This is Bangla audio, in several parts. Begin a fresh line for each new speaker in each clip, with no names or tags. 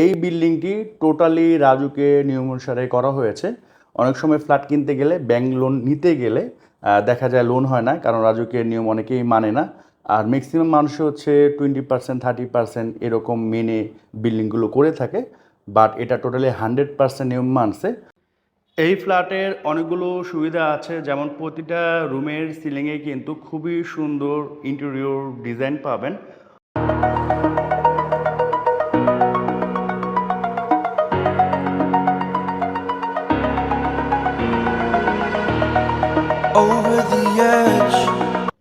এই বিল্ডিংটি টোটালি রাজুকে নিয়ম অনুসারে করা হয়েছে। অনেক সময় ফ্ল্যাট কিনতে গেলে ব্যাংক লোন নিতে গেলে দেখা যায় লোন হয় না, কারণ রাজুকের নিয়ম অনেকেই মানে না। আর ম্যাক্সিমাম মানুষ হচ্ছে 20% 30% এরকম মেনে বিল্ডিংগুলো করে থাকে, বাট এটা টোটালি 100% নিয়ম মানছে। এই ফ্ল্যাটের অনেকগুলো সুবিধা আছে, যেমন প্রতিটা রুমের সিলিংয়ে কিন্তু খুবই সুন্দর ইন্টেরিয়র ডিজাইন পাবেন।
over the edge.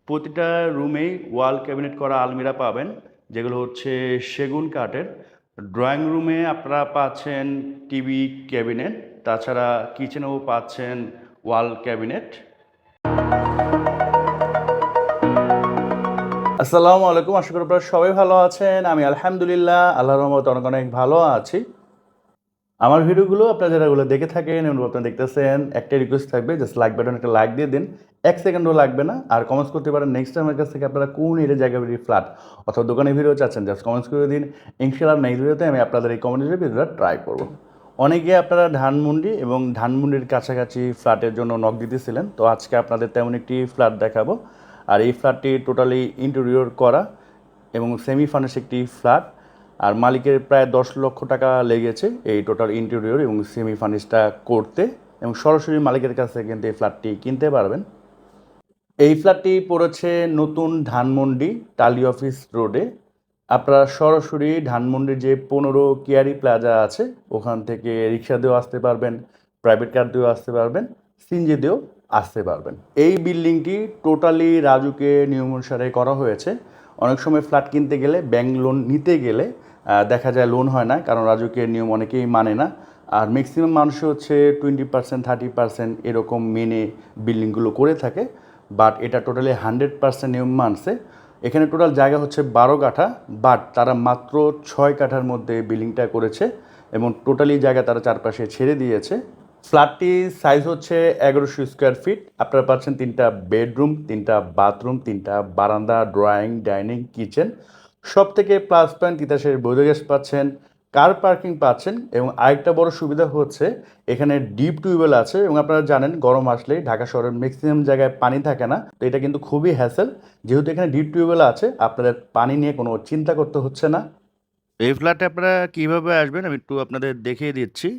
প্রতিটা রুমেই ওয়াল ক্যাবিনেট করা আলমিরা পাবেন, যেগুলো হচ্ছে সেগুন কাঠের। ড্রয়িং রুমে আপনারা পাচ্ছেন টিভি ক্যাবিনেট, তাছাড়া কিচেনেও পাচ্ছেন ওয়াল ক্যাবিনেট। আসসালামু আলাইকুম, আশা করি আপনারা সবাই ভালো আছেন। আমি আলহামদুলিল্লাহ আল্লাহর রহমতে অনেক অনেক ভালো আছি। আমার ভিডিওগুলো আপনারা যারাগুলো দেখে থাকেন এবং আপনারা দেখতেছেন, একটা রিকোয়েস্ট থাকবে, জাস্ট লাইক বাটন একটা লাইক দিয়ে দিন। 1 সেকেন্ডও লাগবে না। আর কমেন্টস করতে পারেন নেক্সট টাইম আমার কাছ থেকে আপনারা কোন এরিয়া জায়গা বাড়ি ফ্ল্যাট অথবা দোকানের ভিডিও চাচ্ছেন, জাস্ট কমেন্টস করে দিন। ইনশাআল্লাহ নেক্সট ভিডিওতে আমি আপনাদের এই কমেন্টের ভিডিওটা ট্রাই করব। অনেকে আপনারা ধানমন্ডি এবং ধানমন্ডির কাছাকাছি ফ্ল্যাটের জন্য নক দিতেছিলেন, তো আজকে আপনাদের তেমন একটি ফ্ল্যাট দেখাবো। আর এই ফ্ল্যাটটি টোটালি ইন্টেরিয়র করা এবং সেমি ফার্নিশ একটি ফ্ল্যাট। আর মালিকের প্রায় 10 লক্ষ টাকা লেগেছে এই টোটাল ইন্টেরিয়র এবং সেমি ফার্নিশটা করতে, এবং সরাসরি মালিকের কাছে কিন্তু এই ফ্ল্যাটটি কিনতে পারবেন। এই ফ্ল্যাটটি পড়েছে নতুন ধানমন্ডি টালি অফিস রোডে। আপনারা সরাসরি ধানমন্ডির যে 15 কেয়ারি প্লাজা আছে ওখান থেকে রিক্সা দিয়েও আসতে পারবেন, প্রাইভেট কার দিয়েও আসতে পারবেন, সিএনজি দিয়েও আসতে পারবেন। এই বিল্ডিংটি টোটালি রাজুকে নিয়ম অনুসারে করা হয়েছে। অনেক সময় ফ্ল্যাট কিনতে গেলে ব্যাংক লোন নিতে গেলে দেখা যায় লোন হয় না, কারণ রাজুকের নিয়ম অনেকেই মানে না। আর ম্যাক্সিমাম মানুষ হচ্ছে 20% 30% এরকম মেনে বিল্ডিংগুলো করে থাকে, বাট এটা টোটালি 100% নিয়ম মানছে। এখানে টোটাল জায়গা হচ্ছে 12 কাঠা, বাট তারা মাত্র 6 কাঠার মধ্যে বিল্ডিংটা করেছে এবং টোটালি জায়গা তারা চারপাশে ছেড়ে দিয়েছে। ফ্ল্যাটটির সাইজ হচ্ছে 1100 স্কোয়ার ফিট। আপনারা পাচ্ছেন 3টা বেডরুম, 3টা বাথরুম, 3টা বারান্দা, ড্রয়িং, ডাইনিং, কিচেন। সব থেকে প্লাস পয়েন্ট তিতাসের বৈধ গ্যাস পাচ্ছেন, কার পার্কিং পাচ্ছেন, এবং আরেকটা বড় সুবিধা হচ্ছে এখানে ডিপ টিউবওয়েল আছে। এবং আপনারা জানেন গরম আসলেই ঢাকা শহরের ম্যাক্সিমাম জায়গায় পানি থাকে না, তো এটা কিন্তু খুবই হ্যাসেল। যেহেতু এখানে ডিপ টিউবওয়েল আছে, আপনাদের পানি নিয়ে কোনো চিন্তা করতে হচ্ছে না। এই ফ্ল্যাটে আপনারা কীভাবে আসবেন আমি একটু আপনাদের দেখিয়ে দিচ্ছি।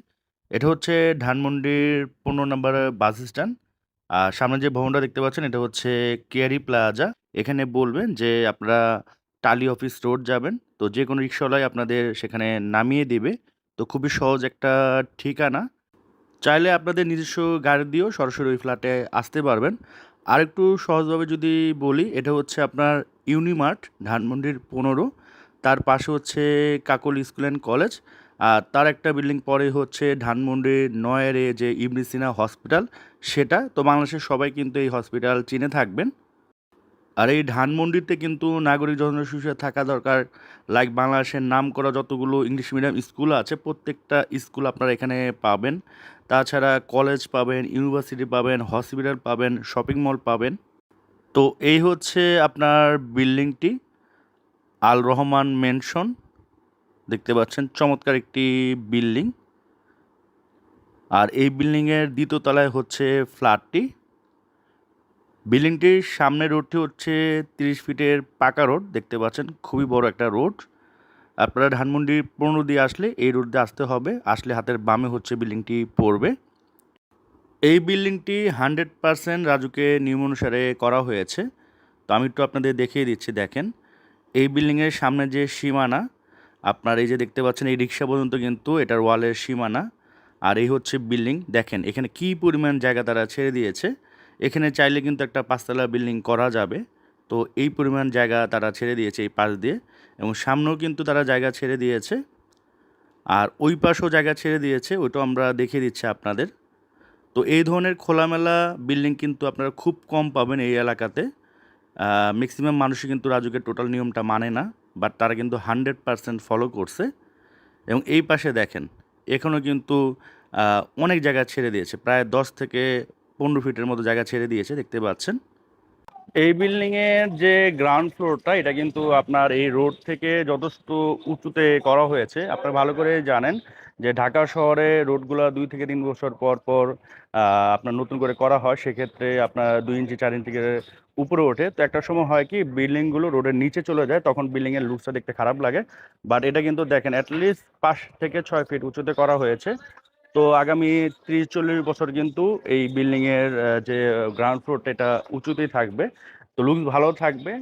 এটা হচ্ছে ধানমন্ডির 15 নম্বর বাস স্ট্যান্ড। আর সামনে যে ভবনটা দেখতে পাচ্ছেন এটা হচ্ছে কেয়ারি প্লাজা। এখানে বলবেন যে আপনারা টালি অফিস রোড যাবেন, তো যে কোনো রিক্সাওয়ালাই আপনাদের সেখানে নামিয়ে দিবে। তো খুবই সহজ একটা ঠিকানা। চাইলে আপনাদের নিজস্ব গাড়ি দিয়েও সরাসরি ওই ফ্ল্যাটে আসতে পারবেন। আরেকটু সহজভাবে যদি বলি, এটা হচ্ছে আপনার ইউনিমার্ট ধানমন্ডির 15, তার পাশে হচ্ছে কাকলি স্কুল অ্যান্ড কলেজ। আর তার একটা বিল্ডিং পরে হচ্ছে ধানমন্ডির 9-এর যে ইবনে সিনা হসপিটাল, সেটা তো বাংলাদেশের সবাই কিন্তু এই হসপিটাল চিনে থাকবেন। আর এই ধানমন্ডিতে কিন্তু নাগরিক জনসংখ্যা থাকা দরকার। লাইক বাংলাদেশের নামকরা যতগুলো ইংলিশ মিডিয়াম স্কুল আছে প্রত্যেকটা স্কুল আপনারা এখানে পাবেন। তাছাড়া কলেজ পাবেন, ইউনিভার্সিটি পাবেন, হসপিটাল পাবেন, শপিং মল পাবেন। তো এই হচ্ছে আপনার বিল্ডিংটি, আল রহমান মেনশন। দেখতে পাচ্ছেন চমৎকার একটি বিল্ডিং। আর এই বিল্ডিংয়ের দ্বিতীয় তলায় হচ্ছে ফ্ল্যাটটি। বিল্ডিংটির সামনের রোডটি হচ্ছে 30 ফিটের পাকা রোড, দেখতে পাচ্ছেন খুবই বড় একটা রোড। আপনারা ধানমন্ডির 15 দিয়ে আসলে এই রোড দিয়ে আসতে হবে, আসলে হাতের বামে হচ্ছে বিল্ডিংটি পড়বে। এই বিল্ডিংটি 100% রাজুকে নিয়ম অনুসারে করা হয়েছে। তো আমি একটু আপনাদের দেখিয়ে দিচ্ছি, দেখেন এই বিল্ডিংয়ের সামনে যে সীমানা, আপনার এই যে দেখতে পাচ্ছেন এই রিক্সা পর্যন্ত কিন্তু এটার ওয়ালের সীমানা। আর এই হচ্ছে বিল্ডিং, দেখেন এখানে কী পরিমাণ জায়গা তারা ছেড়ে দিয়েছে। এখানে চাইলে কিন্তু একটা 5তলা বিল্ডিং করা যাবে। তো এই পরিমাণ জায়গা তারা ছেড়ে দিয়েছে এই পাশ দিয়ে, এবং সামনেও কিন্তু তারা জায়গা ছেড়ে দিয়েছে। আর ওই পাশেও জায়গা ছেড়ে দিয়েছে, ওইটাও আমরা দেখিয়ে দিচ্ছি আপনাদের। তো এই ধরনের খোলামেলা বিল্ডিং কিন্তু আপনারা খুব কম পাবেন এই এলাকাতে। ম্যাক্সিমাম মানুষই কিন্তু রাজুকের টোটাল নিয়মটা মানে না, বাট তারা কিন্তু 100% ফলো করছে। এবং এই পাশে দেখেন এখনও কিন্তু অনেক জায়গা ছেড়ে দিয়েছে, প্রায় 10 থেকে 15 ফিটের মতো জায়গা ছেড়ে দিয়েছে, দেখতে পাচ্ছেন। এই বিল্ডিং এর যে গ্রাউন্ড ফ্লোরটা এটা কিন্তু আপনার এই রোড থেকে যথেষ্ট উঁচুতে করা হয়েছে। আপনারা ভালো করে জানেন যে ঢাকা শহরে রোডগুলো 2 থেকে 3 বছর পর পর আপনার নতুন করে করা হয়, সেক্ষেত্রে আপনার 2 ইঞ্চি 4 ইঞ্চি করে উপরে ওঠে। তো একটা সময় হয় কি বিল্ডিংগুলো রোডের নিচে চলে যায়, তখন বিল্ডিং এর লুকসটা দেখতে খারাপ লাগে। বাট এটা কিন্তু দেখেন অ্যাটলিস্ট 5 থেকে 6 ফিট উঁচুতে করা হয়েছে। তো আগামী 30-40 বছর কিন্তু এই বিল্ডিং এর যে গ্রাউন্ড ফ্লোরটা এটা উঁচুতেই থাকবে। তো লুকস ভালো থাকবে,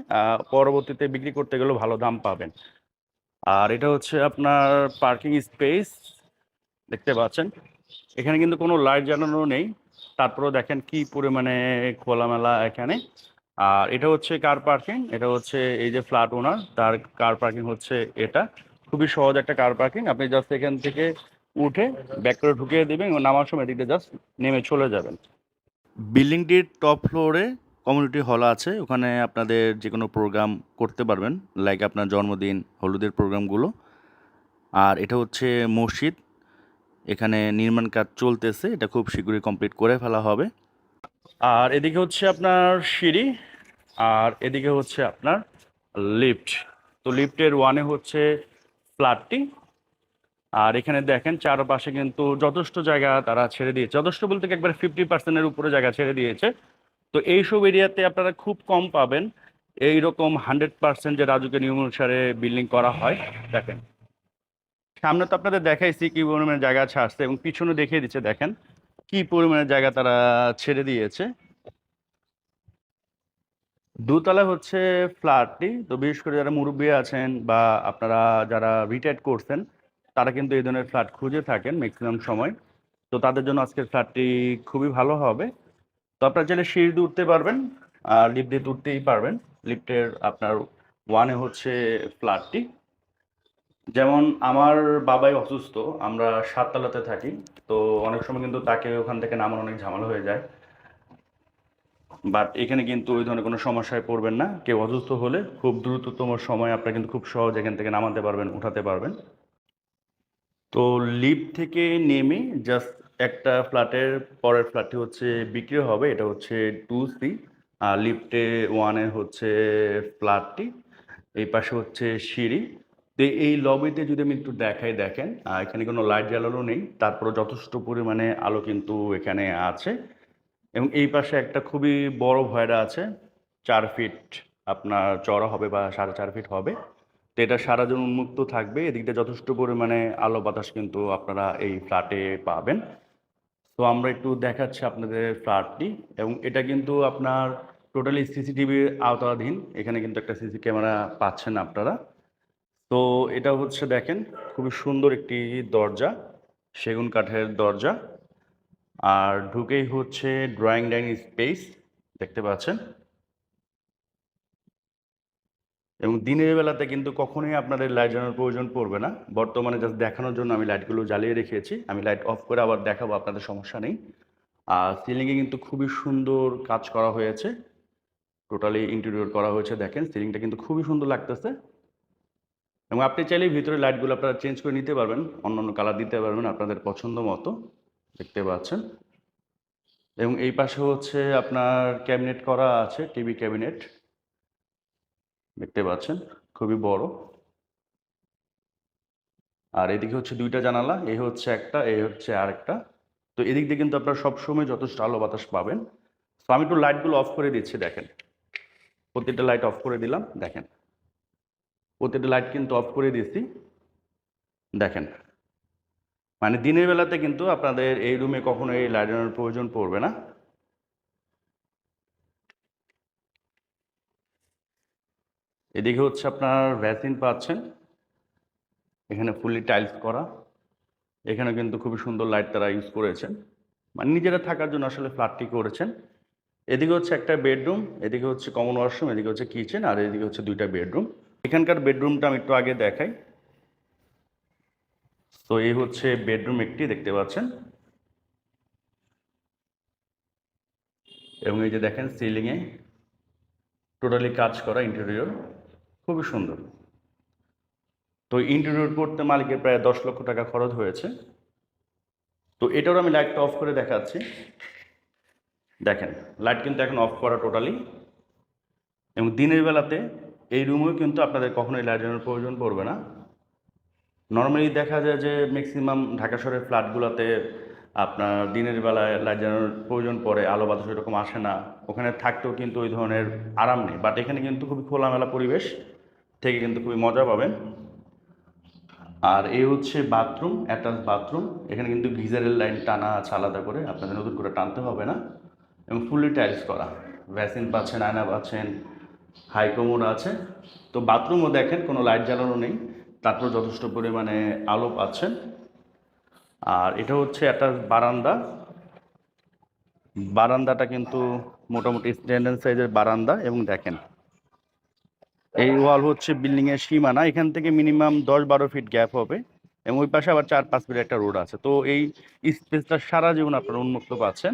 পরবর্তীতে বিক্রি করতে গেলেও ভালো দাম পাবেন। আর এটা হচ্ছে আপনার পার্কিং স্পেস, দেখতে পাচ্ছেন এখানে কিন্তু কোনো লাইট জ্বালানো নেই, তারপরেও দেখেন কি পরিমাণে খোলামেলা এখানে। আর এটা হচ্ছে কার পার্কিং, এটা হচ্ছে এই যে ফ্ল্যাট ওনার তার কার পার্কিং হচ্ছে এটা। খুবই সহজ একটা কার পার্কিং, আপনি জাস্ট এখান থেকে উঠে ব্যাক করে ঢুকিয়ে দেবেন এবং নামার সময় এদিকে জাস্ট নেমে চলে যাবেন। বিল্ডিংটির টপ ফ্লোরে কমিউনিটি হল আছে, ওখানে আপনাদের যে কোনো প্রোগ্রাম করতে পারবেন, লাইক আপনার জন্মদিন, হলুদের প্রোগ্রামগুলো। আর এটা হচ্ছে মসজিদ, এখানে নির্মাণ কাজ চলতেছে, এটা খুব শীঘ্রই কমপ্লিট করে ফেলা হবে। আর এদিকে হচ্ছে আপনার সিঁড়ি, আর এদিকে হচ্ছে আপনার লিফট। তো লিফটের ওয়ানে হচ্ছে ফ্ল্যাটটি। আর এখানে দেখেন চারপাশে কিন্তু যথেষ্ট জায়গা তারা ছেড়ে দিয়েছে, যথেষ্ট বলতে কি একবারে 50%-এর উপরে জায়গা ছেড়ে দিয়েছে। তো এইসব এরিয়াতে আপনারা খুব কম পাবেন এইরকম 100% যে রাজুকের নিয়ম অনুসারে বিল্ডিং করা হয়। দেখেন সামনে তো আপনাদের দেখাইছি কি পরিমাণে জায়গা ছাড়ছে, এবং পিছনে দেখিয়ে দিচ্ছে দেখেন কি পরিমাণে জায়গা তারা ছেড়ে দিয়েছে। দোতলা হচ্ছে ফ্ল্যাটটি। তো বিশেষ করে যারা মুরব্বী আছেন বা আপনারা যারা রিটায়ার্ড করছেন, তারা কিন্তু এই ধরনের ফ্ল্যাট খুঁজে থাকেন ম্যাক্সিমাম সময়। তো তাদের জন্য আজকের ফ্ল্যাটটি খুবই ভালো হবে। তো আপনারা চাইলে সিঁড়ি দিয়ে উঠতে পারবেন, আর লিফট দিয়ে উঠতেই পারবেন। লিফটের আপনার ওয়ানে হচ্ছে ফ্ল্যাটটি। যেমন আমার বাবাই অসুস্থ, আমরা 7 তলাতে থাকি। তো অনেক সময় কিন্তু তাকে ওখান থেকে নামানো অনেক ঝামেলা হয়ে যায়। বাট এখানে কিন্তু ওই ধরনের কোনো সমস্যায় পড়বেন না। কেউ অসুস্থ হলে খুব দ্রুততম সময় আপনারা কিন্তু খুব সহজ এখান থেকে নামাতে পারবেন, উঠাতে পারবেন। তো লিফট থেকে নেমে জাস্ট একটা ফ্ল্যাটের পরের ফ্ল্যাটটি হচ্ছে বিক্রি হবে, এটা হচ্ছে 2C। আর লিফটে ওয়ানের হচ্ছে ফ্ল্যাটটি, এই পাশে হচ্ছে সিঁড়ি। তো এই লবিতে যদি আমি একটু দেখাই, দেখেন এখানে কোনো লাইট জ্বালানো নেই, তারপরে যথেষ্ট পরিমাণে আলো কিন্তু এখানে আছে। এবং এই পাশে একটা খুবই বড় ভয়রা আছে, 4 ফিট আপনার চড়া হবে বা 4.5 ফিট হবে। তো এটা সারাদিন উন্মুক্ত থাকবে, এদিকটা যথেষ্ট পরিমাণে আলো বাতাস কিন্তু আপনারা এই ফ্ল্যাটে পাবেন। তো আমরা একটু দেখাচ্ছি আপনাদের ফ্ল্যাটটি, এবং এটা কিন্তু আপনার টোটালি সিসিটিভির আওতাধীন, এখানে কিন্তু একটা সিসি ক্যামেরা পাচ্ছেন আপনারা। তো এটা হচ্ছে দেখেন খুবই সুন্দর একটি দরজা, সেগুন কাঠের দরজা। আর ঢুকেই হচ্ছে ড্রয়িং ডাইনিং স্পেস, দেখতে পাচ্ছেন। এবং দিনের বেলাতে কিন্তু কখনোই আপনাদের লাইট জ্বালানোর প্রয়োজন পড়বে না। বর্তমানে জাস্ট দেখানোর জন্য আমি লাইটগুলো জ্বালিয়ে রেখেছি, আমি লাইট অফ করে আবার দেখাবো, আপনাদের সমস্যা নেই। আর সিলিংয়ে কিন্তু খুবই সুন্দর কাজ করা হয়েছে, টোটালি ইন্টেরিয়র করা হয়েছে, দেখেন সিলিংটা কিন্তু খুবই সুন্দর লাগতেছে। এবং আপনি চাইলেই ভিতরে লাইটগুলো আপনারা চেঞ্জ করে নিতে পারবেন, অন্য অন্য কালার দিতে পারবেন আপনাদের পছন্দ মতো, দেখতে পাচ্ছেন। এবং এই পাশে হচ্ছে আপনার ক্যাবিনেট করা আছে, টিভি ক্যাবিনেট, দেখতে পাচ্ছেন খুবই বড়। আর এদিকে হচ্ছে 2টা জানালা, এই হচ্ছে একটা, এই হচ্ছে আরেকটা। তো এদিক দিয়ে কিন্তু আপনারা সবসময় যথেষ্ট আলো বাতাস পাবেন। তো আমি একটু লাইটগুলো অফ করে দিচ্ছি, দেখেন প্রত্যেকটা লাইট অফ করে দিলাম, দেখেন প্রত্যেকটা লাইট কিন্তু অফ করে দিয়েছি, দেখেন। মানে দিনের বেলাতে কিন্তু আপনাদের এই রুমে কখনো এই লাইটের প্রয়োজন পড়বে না। এদিকে হচ্ছে আপনার ভ্যাসলিন পাচ্ছেন, এখানে ফুললি টাইলস করা। এখানে কিন্তু খুবই সুন্দর লাইট তারা ইউজ করেছেন, মানে নিজেরা থাকার জন্য আসলে ফ্ল্যাটটি করেছেন। এদিকে হচ্ছে একটা বেডরুম, এদিকে হচ্ছে কমন ওয়াশরুম, এদিকে হচ্ছে কিচেন, আর এদিকে হচ্ছে 2টা বেডরুম। এখানকার বেডরুমটা আমি একটু আগে দেখাই। তো এই হচ্ছে বেডরুম একটি, দেখতে পাচ্ছেন। এবং এই যে দেখেন সিলিংয়ে টোটালি কাজ করা ইন্টেরিয়র, খুবই সুন্দর। তো ইন্টেরিয়র করতে মালিকের প্রায় 10 লক্ষ টাকা খরচ হয়েছে। তো এটারও আমি লাইটটা অফ করে দেখাচ্ছি, দেখেন লাইট কিন্তু এখন অফ করা টোটালি। এবং দিনের বেলাতে এই রুমেও কিন্তু আপনাদের কখনোই লাইট জ্বালানোর প্রয়োজন পড়বে না। নর্মালি দেখা যায় যে ম্যাক্সিমাম ঢাকা শহরের ফ্ল্যাটগুলোতে আপনার দিনের বেলায় লাইট জ্বালানোর প্রয়োজন পড়ে, আলো বাতাস এরকম আসে না, ওখানে থাকতেও কিন্তু ওই ধরনের আরাম নেই। বাট এখানে কিন্তু খুবই খোলামেলা পরিবেশ থেকে কিন্তু খুবই মজা পাবেন। আর এই হচ্ছে বাথরুম, অ্যাটাচ বাথরুম। এখানে কিন্তু গিজারের লাইন টানা আছে আলাদা করে, আপনাদের নতুন করে টানতে হবে না। এবং ফুললি টাইলস করা, ভ্যাসিন পাচ্ছেন, আয়না পাচ্ছেন, হাই কমোড আছে। তো বাথরুমও দেখেন কোনো লাইট জ্বালানো নেই, তারপর যথেষ্ট পরিমাণে আলো পাচ্ছেন। আর এটা হচ্ছে একটা বারান্দা। বারান্দাটা কিন্তু মোটামুটি স্ট্যান্ডার্ড সাইজের বারান্দা। এবং দেখেন এই ওয়াল হচ্ছে বিল্ডিংয়ের সীমানা, এখান থেকে মিনিমাম 10-12 ফিট গ্যাপ হবে। এবং ওই পাশে আবার 4-5 ফিট একটা রোড আছে। তো এই স্পেসটা সারা জীবন আপনারা উন্মুক্ত পাচ্ছেন।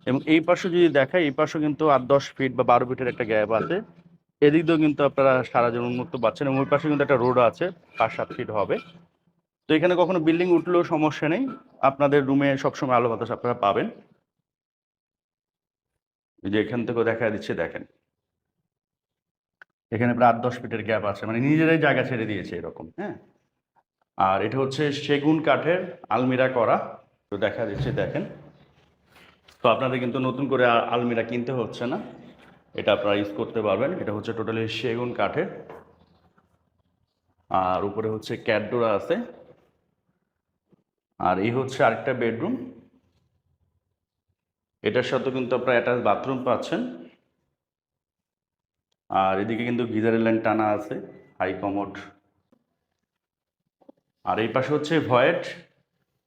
এবং এই পাশে যদি দেখায়, এই পাশে কিন্তু 8-10 ফিট বা 12 ফিটের একটা গ্যাপ আছে। এদিক দিয়েও কিন্তু আপনারা সারা জীবন উন্মুক্ত পাচ্ছেন। এবং ওই পাশে কিন্তু একটা রোড আছে, 5-7 ফিট হবে। তো এখানে কখনো বিল্ডিং উঠলেও সমস্যা নেই, আপনাদের রুমে সবসময় আলো বাতাস আপনারা পাবেন। এই যে এখান থেকেও দেখা দিচ্ছে, দেখেন এখানে প্রায় 8-10 ফিটের গ্যাপ আছে, মানে নিজেরাই জায়গা ছেড়ে দিয়েছে এরকম। হ্যাঁ, আর এটা হচ্ছে সেগুন কাঠের আলমিরা করা। তো দেখা দিচ্ছে, দেখেন। তো আপনাদের কিন্তু নতুন করে আলমিরা কিনতে হচ্ছে না, এটা আপনারা ইউজ করতে পারবেন। এটা হচ্ছে টোটালি সেগুন কাঠের। আর উপরে হচ্ছে ক্যাটডোরা আছে। আর এই হচ্ছে আরেকটা বেডরুম, এটার সাথে কিন্তু আপনারা অ্যাটাচ বাথরুম পাচ্ছেন। আর এদিকে কিন্তু গিজারের লাইন টানা আছে, হাই কমোড। আর এই পাশে হচ্ছে ভয়েড,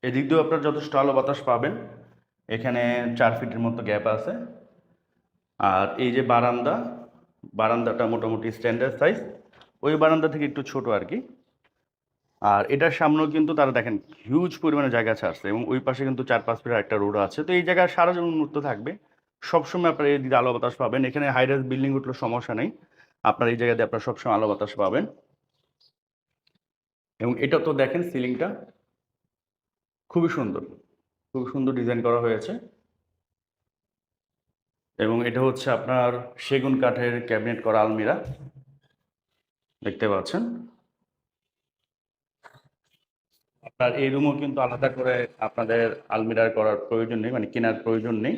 এদিক দিয়েও আপনারা যথেষ্ট আলো বাতাস পাবেন। এখানে 4 ফিটের মতো গ্যাপ আছে। আর এই যে বারান্দা, বারান্দাটা মোটামুটি স্ট্যান্ডার্ড সাইজ, ওই বারান্দা থেকে একটু ছোট আর কি। আর এটার সামনেও কিন্তু তারা দেখেন হিউজ পরিমাণে জায়গা ছাড়ছে। এবং ওই পাশে কিন্তু 4-5 ফিটের একটা রোড আছে। তো এই জায়গায় সারা জীবন উন্মুক্ত থাকবে, সবসময় আপনারা এই দিকে আলো বাতাস পাবেন। এখানে হাই রাইজ বিল্ডিং উঠলে সমস্যা নেই, আপনার এই জায়গাতে আপনারা সবসময় আলো বাতাস পাবেন। এবং এটা তো দেখেন সিলিংটা খুবই সুন্দর, খুব সুন্দর ডিজাইন করা হয়েছে। এবং এটা হচ্ছে আপনার সেগুন কাঠের ক্যাবিনেট করা আলমিরা, দেখতে পাচ্ছেন। আপনার এই রুমও কিন্তু আলাদা করে আপনাদের আলমিরার করার প্রয়োজন নেই, মানে কেনার প্রয়োজন নেই।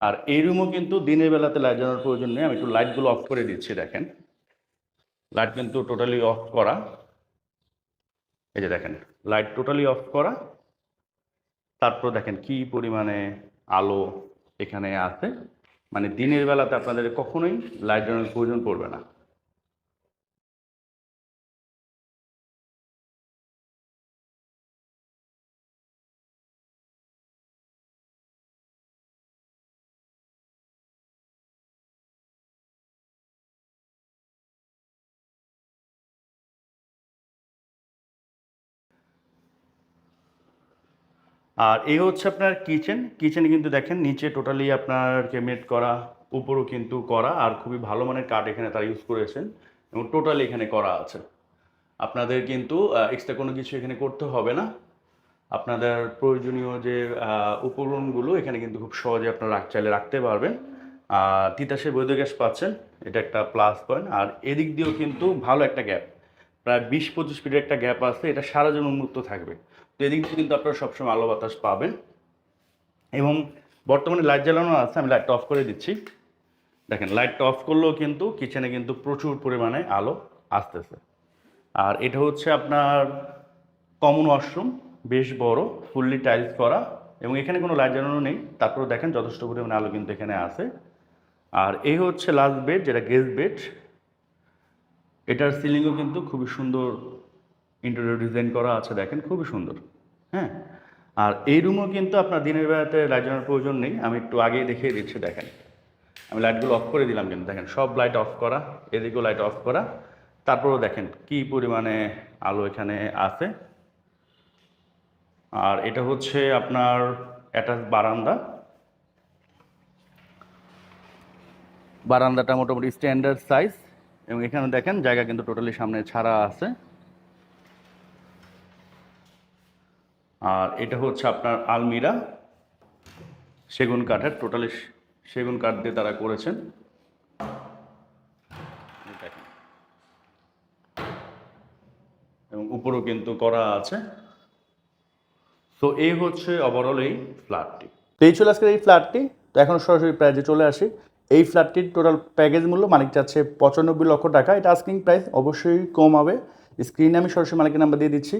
আর এই রুমও কিন্তু দিনের বেলাতে লাইট জ্বালানোর প্রয়োজন নেই। আমি একটু লাইটগুলো অফ করে দিচ্ছি, দেখেন লাইট কিন্তু টোটালি অফ করা। এই যে দেখেন লাইট টোটালি অফ করা। তারপর দেখেন কি পরিমাণে আলো এখানে আছে, মানে দিনের বেলাতে আপনাদের কখনোই লাইট জ্বালানোর প্রয়োজন পড়বে না। আর এই হচ্ছে আপনার কিচেন। কিচেনে কিন্তু দেখেন নিচে টোটালি আপনার ক্যাবিনেট করা, উপরও কিন্তু করা। আর খুবই ভালো মানের কাঠ এখানে তারা ইউজ করেছেন, এবং টোটালি এখানে করা আছে। আপনাদের কিন্তু এক্সট্রা কোনো কিছু এখানে করতে হবে না। আপনাদের প্রয়োজনীয় যে উপকরণগুলো এখানে কিন্তু খুব সহজে আপনারা চাইলে রাখতে পারবেন। আর তিতাসের বৈধ গ্যাস পাচ্ছেন, এটা একটা প্লাস পয়েন্ট। আর এদিক দিয়েও কিন্তু ভালো একটা গ্যাপ, প্রায় 20-25 ফিটের একটা গ্যাপ আছে, এটা সারা জীবন উন্মুক্ত থাকবে। তো এদিক দিয়ে কিন্তু আপনারা সবসময় আলো বাতাস পাবেন। এবং বর্তমানে লাইট জ্বালানো আছে, আমি লাইটটা অফ করে দিচ্ছি। দেখেন লাইটটা অফ করলেও কিন্তু কিচেনে কিন্তু প্রচুর পরিমাণে আলো আসতেছে। আর এটা হচ্ছে আপনার কমন ওয়াশরুম, বেশ বড়, ফুললি টাইলস করা। এবং এখানে কোনো লাইট জ্বালানো নেই, তারপরেও দেখেন যথেষ্ট পরিমাণে আলো কিন্তু এখানে আছে। আর এই হচ্ছে লাস্ট বেড, যেটা গেস্ট বেড। এটার সিলিংও কিন্তু খুবই সুন্দর ইন্টেরিয়র ডিজাইন করা আছে, দেখেন খুবই সুন্দর। হ্যাঁ, আর এই রুমও কিন্তু আপনার দিনের বেলাতে লাইট জ্বালানোর প্রয়োজন নেই। আমি একটু আগেই দেখিয়ে দিচ্ছি, দেখেন আমি লাইটগুলো অফ করে দিলাম, কিন্তু দেখেন সব লাইট অফ করা, এদিকেও লাইট অফ করা। তারপরেও দেখেন কি পরিমাণে আলো এখানে আছে। আর এটা হচ্ছে আপনার অ্যাটাচ বারান্দা। বারান্দাটা মোটামুটি স্ট্যান্ডার্ড সাইজ। এবং এখানে দেখেন জায়গা কিন্তু টোটালি সামনে ছাড়া আছে। আর এটা হচ্ছে আপনার আলমিরা, সেগুন কাঠের, টোটালি সেগুন কাঠ দিয়ে তারা করেছেন। উপরেও কিন্তু করা আছে। তো এই হচ্ছে ওভারঅল এই ফ্ল্যাটটি। তো এই চলে আজকের এই ফ্ল্যাটটি। তো এখন সরাসরি প্রাইজে চলে আসি। এই ফ্ল্যাটটির টোটাল প্যাকেজ মূল্য মালিক চাচ্ছে 95 লক্ষ টাকা। এটা আস্কিং প্রাইস, অবশ্যই কম হবে। স্ক্রিনে আমি সরাসরি মালিকের নাম্বার দিয়ে দিচ্ছি,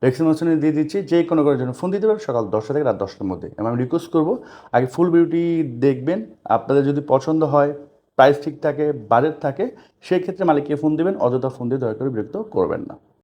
ডেসক্রিপশনে দিয়ে দিচ্ছি। যে কোনো করার জন্য ফোন দিতে পারবেন সকাল 10টা থেকে রাত 10টার মধ্যে। এবং আমি রিকোয়েস্ট করবো আগে ফুল ভিডিওটি দেখবেন। আপনাদের যদি পছন্দ হয়, প্রাইস ঠিক থাকে, বাজেট থাকে, সেই ক্ষেত্রে মালিককে ফোন দেবেন। অযথা ফোন দিয়ে দয়া করে বিরক্ত করবেন না।